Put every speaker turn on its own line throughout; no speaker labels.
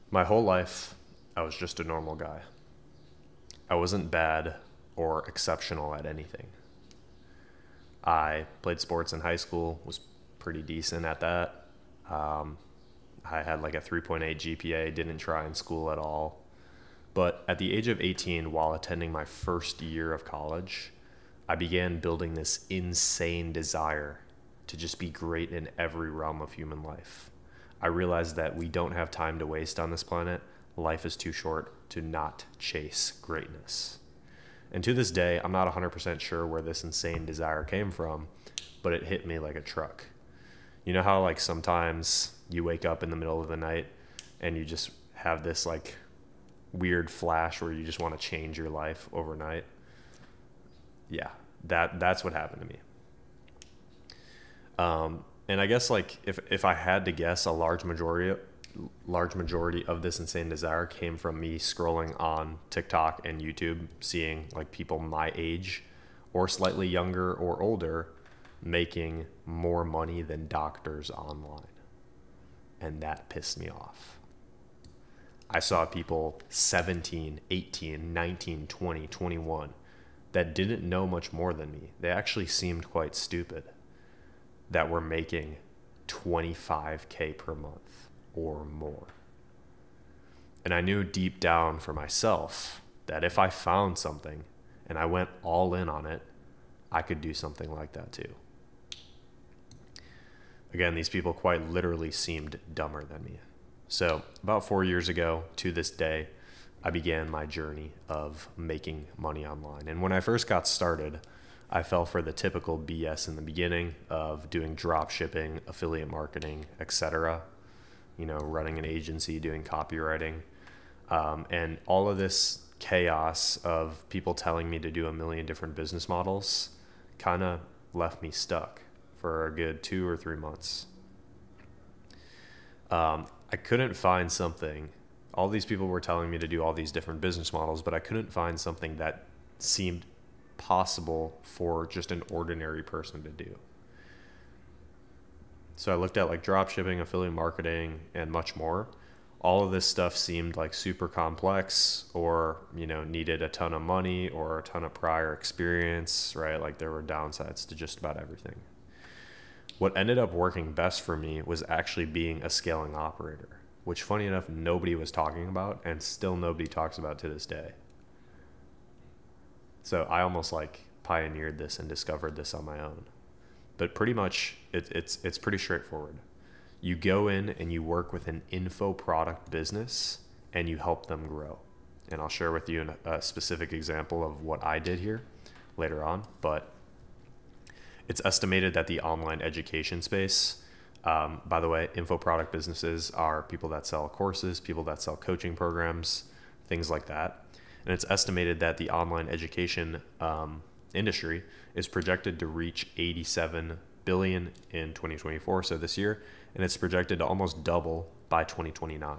My whole life, I was just a normal guy. I wasn't bad or exceptional at anything. I played sports in high school, was pretty decent at that. Um, I had like a 3.8 GPA, didn't try in school at all. But at the age of 18, while attending my first year of college, I began building this insane desire to just be great in every realm of human life. I realized that we don't have time to waste on this planet. Life is too short to not chase greatness. And to this day, I'm not 100% sure where this insane desire came from, but it hit me like a truck. You know how like sometimes you wake up in the middle of the night and you just have this like weird flash where you just want to change your life overnight? Yeah, that's what happened to me. And I guess like if I had to guess, a large majority of this insane desire came from me scrolling on TikTok and YouTube, seeing like people my age or slightly younger or older making more money than doctors online. And that pissed me off. I saw people 17, 18, 19, 20, 21 that didn't know much more than me. They actually seemed quite stupid, that were making 25K per month or more. And I knew deep down for myself that if I found something and I went all in on it, I could do something like that too. Again, these people quite literally seemed dumber than me. So about 4 years ago to this day, I began my journey of making money online. And when I first got started, I fell for the typical BS in the beginning of doing drop shipping, affiliate marketing, etc. Running an agency, doing copywriting, and all of this chaos of people telling me to do a million different business models kind of left me stuck for a good 2 or 3 months. I couldn't find something. All these people were telling me to do all these different business models, but I couldn't find something that seemed possible for just an ordinary person to do. So I looked at like drop shipping, affiliate marketing, and much more. All of this stuff seemed like super complex, or needed a ton of money or a ton of prior experience, right? Like there were downsides to just about everything. What ended up working best for me was actually being a scaling operator, which funny enough, nobody was talking about, and still nobody talks about to this day. So I almost like pioneered this and discovered this on my own. But pretty much it's pretty straightforward. You go in and you work with an info product business and you help them grow. And I'll share with you a specific example of what I did here later on. But it's estimated that the online education space, by the way, info product businesses are people that sell courses, people that sell coaching programs, things like that. And it's estimated that the online education industry is projected to reach 87 billion in 2024, so this year, and it's projected to almost double by 2029,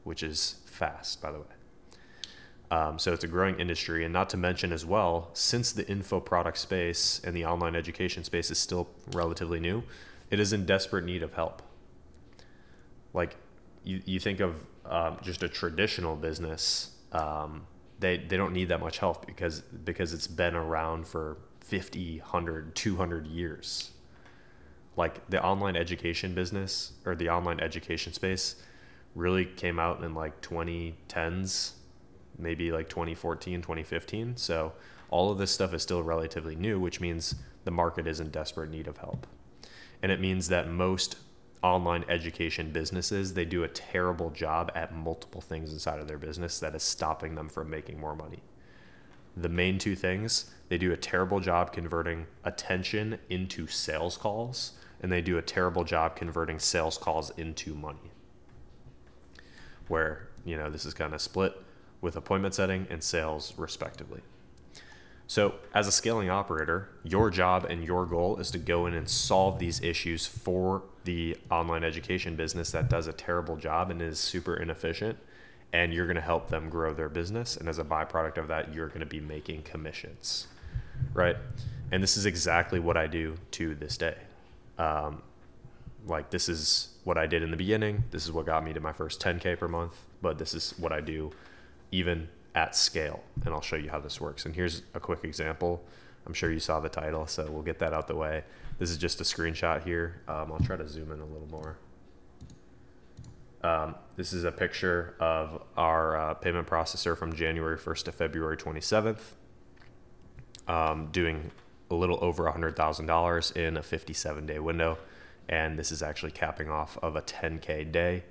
which is fast, by the way. So it's a growing industry, and not to mention as well, since the info product space and the online education space is still relatively new, it is in desperate need of help. Like you think of just a traditional business, they don't need that much help because it's been around for 50, 100, 200 years. Like the online education business or the online education space really came out in like 2010s, maybe like 2014, 2015. So all of this stuff is still relatively new, which means the market is in desperate need of help. And it means that most online education businesses, they do a terrible job at multiple things inside of their business that is stopping them from making more money. The main two things, they do a terrible job converting attention into sales calls, and they do a terrible job converting sales calls into money. Where, this is kind of split with appointment setting and sales respectively. So as a scaling operator, your job and your goal is to go in and solve these issues for the online education business that does a terrible job and is super inefficient, and you're going to help them grow their business. And as a byproduct of that, you're going to be making commissions, right? And this is exactly what I do to this day. like, this is what I did in the beginning. This is what got me to my first 10K per month, but this is what I do even at scale. And I'll show you how this works. And here's a quick example. I'm sure you saw the title, so we'll get that out the way. This is just a screenshot here. I'll try to zoom in a little more. This is a picture of our payment processor from January 1st to February 27th, doing a little over $100,000 in a 57-day window. And this is actually capping off of a 10K day.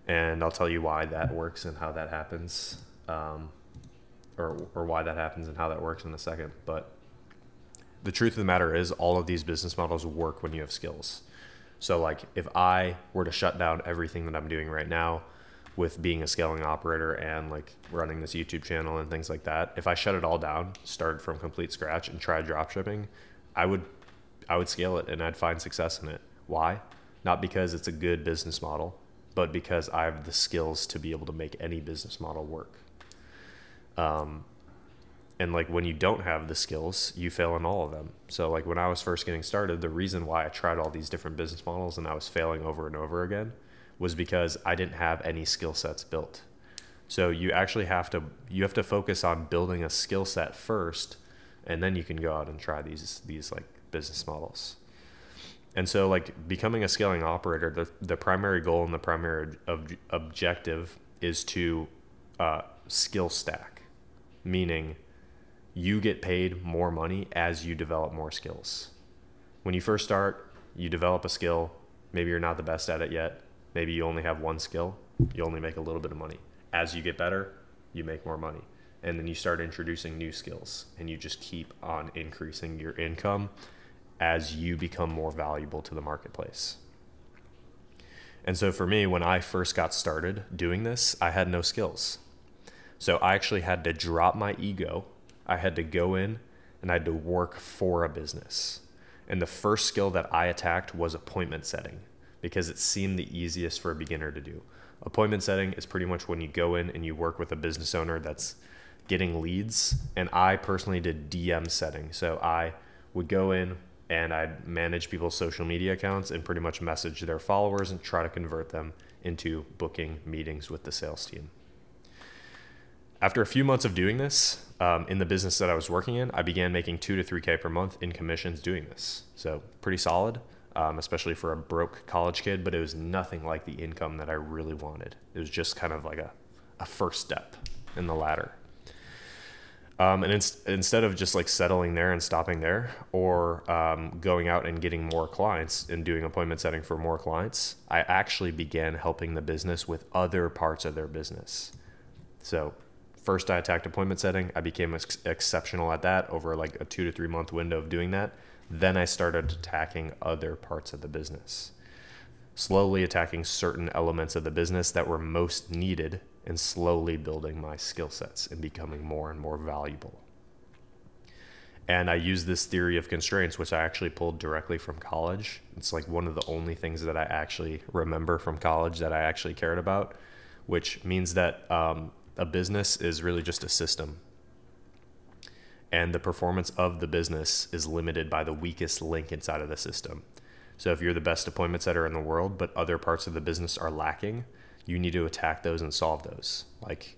And I'll tell you why that works and how that happens, or why that happens and how that works in a second. But the truth of the matter is, all of these business models work when you have skills. So like, if I were to shut down everything that I'm doing right now with being a scaling operator and like running this YouTube channel and things like that, if I shut it all down, started from complete scratch and tried dropshipping, I would scale it and I'd find success in it. Why? Not because it's a good business model, but because I have the skills to be able to make any business model work. And like, when you don't have the skills, you fail in all of them. So like, when I was first getting started, the reason why I tried all these different business models and I was failing over and over again was because I didn't have any skill sets built. So you actually have to focus on building a skill set first, and then you can go out and try these like business models. And so like, becoming a scaling operator, the primary goal and the primary objective is to skill stack, meaning you get paid more money as you develop more skills. When you first start, you develop a skill. Maybe you're not the best at it yet. Maybe you only have one skill. You only make a little bit of money. As you get better, you make more money. And then you start introducing new skills, and you just keep on increasing your income as you become more valuable to the marketplace. And so for me, when I first got started doing this, I had no skills. So I actually had to drop my ego. I had to go in and I had to work for a business. And the first skill that I attacked was appointment setting, because it seemed the easiest for a beginner to do. Appointment setting is pretty much when you go in and you work with a business owner that's getting leads. And I personally did DM setting. So I would go in and I'd manage people's social media accounts and pretty much message their followers and try to convert them into booking meetings with the sales team. After a few months of doing this, in the business that I was working in, I began making 2 to 3K per month in commissions doing this. So pretty solid, especially for a broke college kid, but it was nothing like the income that I really wanted. It was just kind of like a first step in the ladder. And instead of just like settling there and stopping there, or going out and getting more clients and doing appointment setting for more clients, I actually began helping the business with other parts of their business. So first I attacked appointment setting. I became exceptional at that over like a 2 to 3 month window of doing that. Then I started attacking other parts of the business, slowly attacking certain elements of the business that were most needed, and slowly building my skill sets and becoming more and more valuable. And I use this theory of constraints, which I actually pulled directly from college. It's like one of the only things that I actually remember from college that I actually cared about, which means that a business is really just a system. And the performance of the business is limited by the weakest link inside of the system. So if you're the best appointment setter in the world, but other parts of the business are lacking, you need to attack those and solve those. Like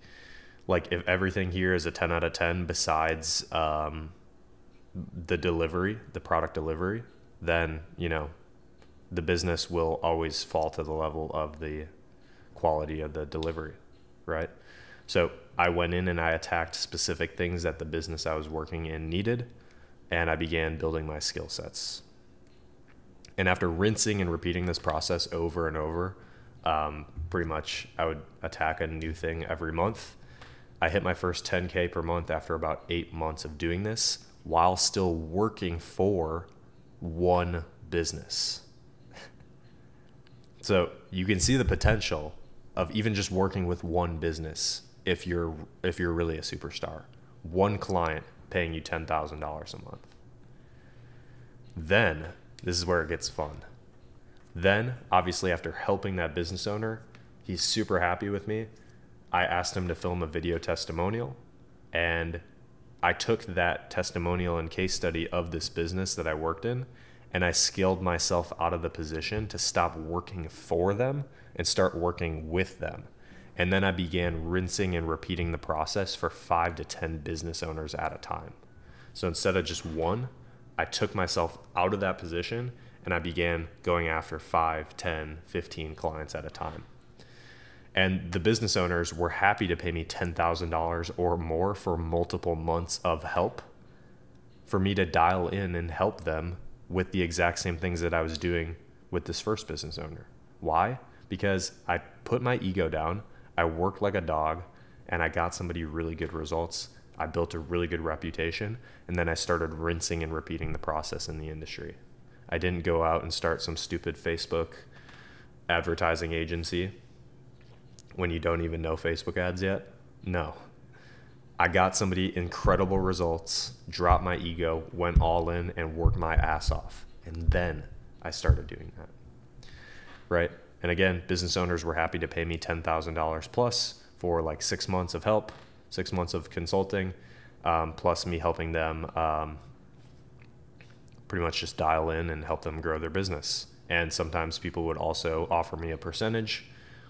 if everything here is a 10 out of 10 besides the delivery, the product delivery, then, you know, the business will always fall to the level of the quality of the delivery, right? So I went in and I attacked specific things that the business I was working in needed, and I began building my skill sets. And after rinsing and repeating this process over and over, pretty much I would attack a new thing every month. I hit my first 10K per month after about 8 months of doing this, while still working for one business. So you can see the potential of even just working with one business if you're really a superstar. One client paying you $10,000 a month. Then this is where it gets fun. Then, obviously, after helping that business owner, he's super happy with me. I asked him to film a video testimonial, and I took that testimonial and case study of this business that I worked in, and I scaled myself out of the position to stop working for them and start working with them. And then I began rinsing and repeating the process for 5 to 10 business owners at a time. So instead of just one, I took myself out of that position and I began going after 5, 10, 15 clients at a time. And the business owners were happy to pay me $10,000 or more for multiple months of help for me to dial in and help them with the exact same things that I was doing with this first business owner. Why? Because I put my ego down, I worked like a dog, and I got somebody really good results. I built a really good reputation, and then I started rinsing and repeating the process in the industry. I didn't go out and start some stupid Facebook advertising agency when you don't even know Facebook ads yet. No. I got somebody incredible results, dropped my ego, went all in, and worked my ass off. And then I started doing that. Right? And again, business owners were happy to pay me $10,000 plus for like 6 months of help, 6 months of consulting, plus me helping them pretty much just dial in and help them grow their business. And sometimes people would also offer me a percentage,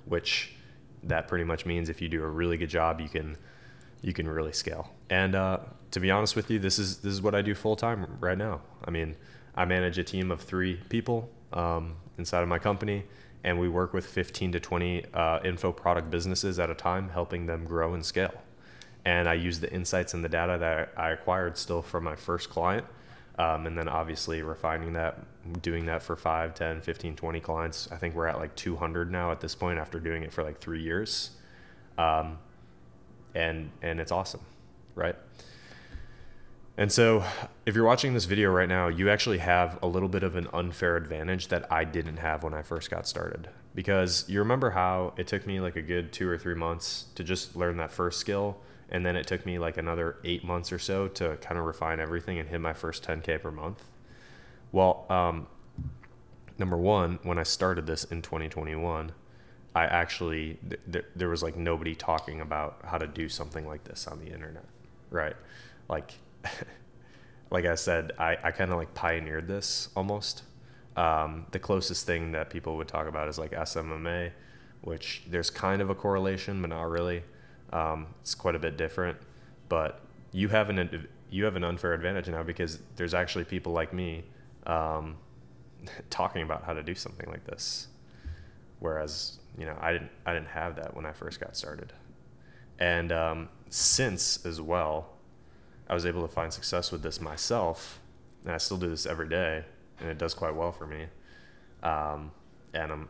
which that pretty much means if you do a really good job, you can really scale. And to be honest with you, this is what I do full time right now. I mean, I manage a team of 3 people inside of my company, and we work with 15 to 20 info product businesses at a time, helping them grow and scale. And I use the insights and the data that I acquired still from my first client, and then obviously refining that, doing that for 5, 10, 15, 20 clients. I think we're at like 200 now at this point after doing it for like 3 years. And it's awesome, right? And so if you're watching this video right now, you actually have a little bit of an unfair advantage that I didn't have when I first got started. Because you remember how it took me like a good 2 or 3 months to just learn that first skill, and then it took me like another 8 months or so to kind of refine everything and hit my first 10K per month? Well, number one, when I started this in 2021, I actually, there was like nobody talking about how to do something like this on the internet, right? Like I said, I kind of like pioneered this almost. The closest thing that people would talk about is like SMMA, which there's kind of a correlation, but not really. It's quite a bit different, but you have an unfair advantage now because there's actually people like me talking about how to do something like this. Whereas, you know, I didn't have that when I first got started. And since as well, I was able to find success with this myself, and I still do this every day, and it does quite well for me. And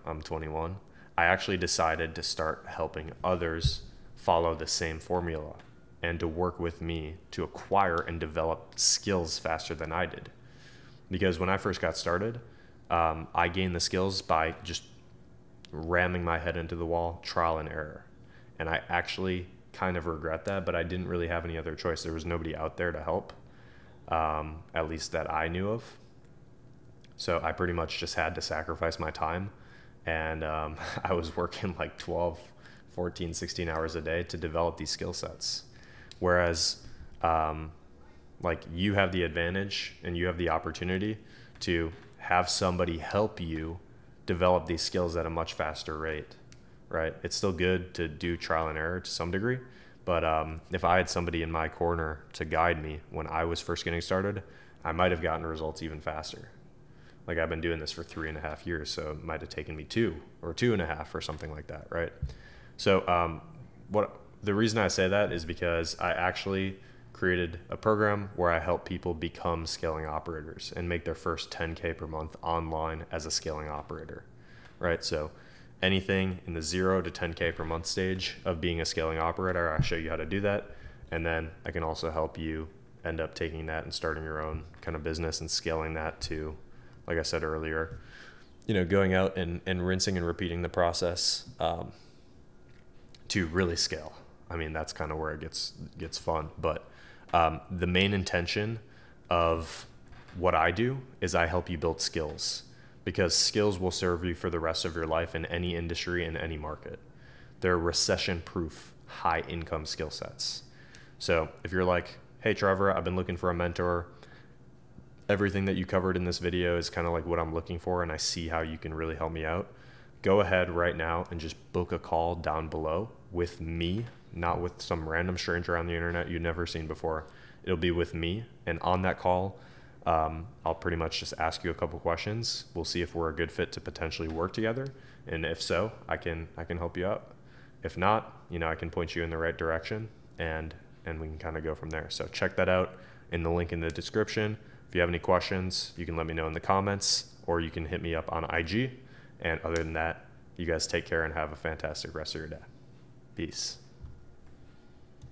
I'm 21. I actually decided to start helping others follow the same formula and to work with me to acquire and develop skills faster than I did. Because when I first got started, I gained the skills by just ramming my head into the wall, trial and error. And I actually kind of regret that, but I didn't really have any other choice. There was nobody out there to help, at least that I knew of. So I pretty much just had to sacrifice my time. And I was working like 12, 14, 16 hours a day to develop these skill sets. Whereas like you have the advantage and you have the opportunity to have somebody help you develop these skills at a much faster rate, right? It's still good to do trial and error to some degree, but if I had somebody in my corner to guide me when I was first getting started, I might have gotten results even faster. Like I've been doing this for 3.5 years, so it might have taken me 2 or 2.5 or something like that, right? So the reason I say that is because I actually created a program where I help people become scaling operators and make their first 10K per month online as a scaling operator, right? So anything in the 0 to 10K per month stage of being a scaling operator, I show you how to do that. And then I can also help you end up taking that and starting your own kind of business and scaling that to, like I said earlier, you know, going out and rinsing and repeating the process to really scale. I mean, that's kind of where it gets fun. But the main intention of what I do is I help you build skills, because skills will serve you for the rest of your life in any industry, in any market. They're recession-proof, high-income skill sets. So if you're like, hey, Trevor, I've been looking for a mentor. everything that you covered in this video is kind of like what I'm looking for, and I see how you can really help me out, go ahead right now and just book a call down below with me, not with some random stranger on the internet you've never seen before. It'll be with me, and on that call, I'll pretty much just ask you a couple questions. We'll see if we're a good fit to potentially work together, and if so, I can help you out. If not, I can point you in the right direction, and we can kind of go from there. So check that out in the link in the description. If you have any questions, you can let me know in the comments, or you can hit me up on IG. And other than that, you guys take care and have a fantastic rest of your day. Peace.